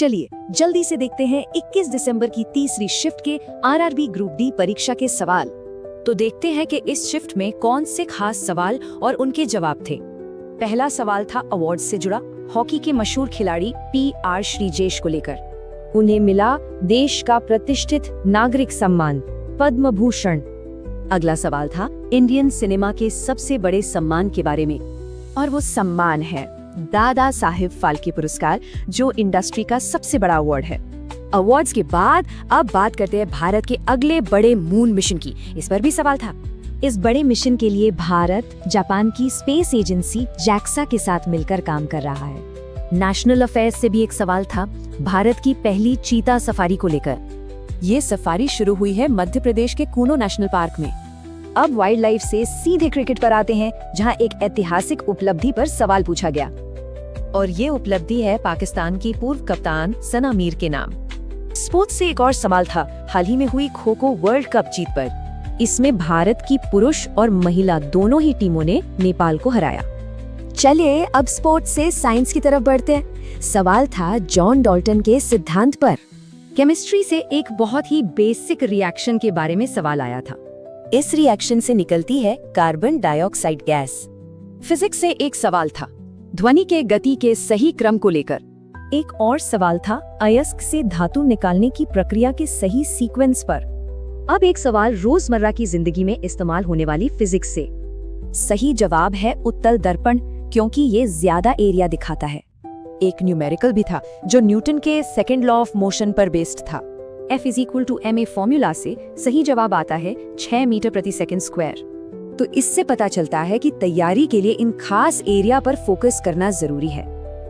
चलिए जल्दी से देखते हैं 21 दिसंबर की तीसरी शिफ्ट के आरआरबी ग्रुप डी परीक्षा के सवाल। तो देखते हैं कि इस शिफ्ट में कौन से खास सवाल और उनके जवाब थे। पहला सवाल था अवार्ड से जुड़ा, हॉकी के मशहूर खिलाड़ी PR श्रीजेश को लेकर। उन्हें मिला देश का प्रतिष्ठित नागरिक सम्मान पद्म भूषण। अगला सवाल था इंडियन सिनेमा के सबसे बड़े सम्मान के बारे में, और वो सम्मान है दादा साहिब फाल्के पुरस्कार, जो इंडस्ट्री का सबसे बड़ा अवार्ड है। अवार्ड्स के बाद अब बात करते हैं भारत के अगले बड़े मून मिशन की। इस पर भी सवाल था। इस बड़े मिशन के लिए भारत जापान की स्पेस एजेंसी JAXA के साथ मिलकर काम कर रहा है। नेशनल अफेयर्स से भी एक सवाल था भारत की पहली चीता सफारी को लेकर। ये सफारी शुरू हुई है मध्य प्रदेश के कूनो नेशनल पार्क में। अब वाइल्ड लाइफ से सीधे क्रिकेट पर आते हैं, जहां एक ऐतिहासिक उपलब्धि पर सवाल पूछा गया, और ये उपलब्धि है पाकिस्तान की पूर्व कप्तान सना मीर के नाम। स्पोर्ट्स से एक और सवाल था हाल ही में हुई खो खो वर्ल्ड कप जीत पर। इसमें भारत की पुरुष और महिला दोनों ही टीमों ने नेपाल को हराया। चलिए अब स्पोर्ट्स से साइंस की तरफ बढ़ते हैं। सवाल था जॉन डाल्टन के सिद्धांत पर। केमिस्ट्री से एक बहुत ही बेसिक रिएक्शन के बारे में सवाल आया था। इस रिएक्शन से निकलती है कार्बन डाइऑक्साइड गैस। फिजिक्स से एक सवाल था ध्वनि के गति के सही क्रम को लेकर। एक और सवाल था अयस्क से धातु निकालने की प्रक्रिया के सही सीक्वेंस पर। अब एक सवाल रोजमर्रा की जिंदगी में इस्तेमाल होने वाली फिजिक्स से। सही जवाब है उत्तल दर्पण, क्योंकि ये ज्यादा एरिया दिखाता है। एक न्यूमेरिकल भी था जो न्यूटन के सेकंड लॉ ऑफ मोशन पर बेस्ड था। F=ma फॉर्मूला से सही जवाब आता है 6 मीटर प्रति सेकंड स्क्वायर। तो इससे पता चलता है कि तैयारी के लिए इन खास एरिया पर फोकस करना जरूरी है।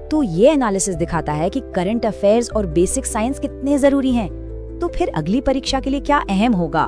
तो ये एनालिसिस दिखाता है कि करंट अफेयर्स और बेसिक साइंस कितने जरूरी हैं। तो फिर अगली परीक्षा के लिए क्या अहम होगा?